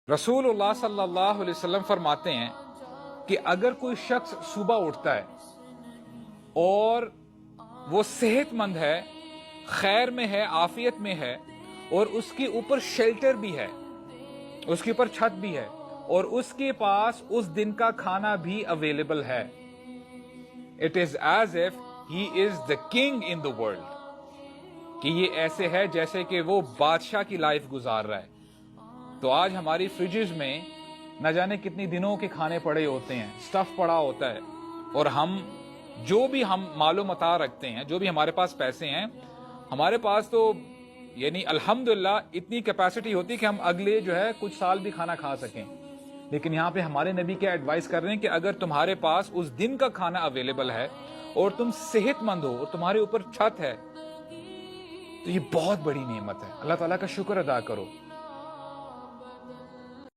रसूलुल्लाह सल्लल्लाहु अलैहि वसल्लम फरमाते हैं कि अगर कोई शख्स सुबह उठता है और वो सेहतमंद है, खैर में है, आफियत में है, और उसके ऊपर शेल्टर भी है, उसके ऊपर छत भी है, और उसके पास उस दिन का खाना भी अवेलेबल है, it is as if he is the king in the world, कि ये ऐसे है जैसे कि वो बादशाह की लाइफ गुजार रहा है। तो आज हमारी फ्रिजेस में न जाने कितनी दिनों के खाने पड़े होते हैं, स्टफ पड़ा होता है, और हम जो भी हम मालो मता रखते हैं, जो भी हमारे पास पैसे हैं, हमारे पास तो यानी अल्हम्दुलिल्लाह इतनी कैपेसिटी होती है कि हम अगले जो है कुछ साल भी खाना खा सकें। लेकिन यहाँ पे हमारे नबी क्या एडवाइस कर रहे हैं कि अगर तुम्हारे पास उस दिन का खाना अवेलेबल है और तुम सेहतमंद हो और तुम्हारे ऊपर छत है, तो ये बहुत बड़ी नेमत है। अल्लाह ताला का शुक्र अदा करो।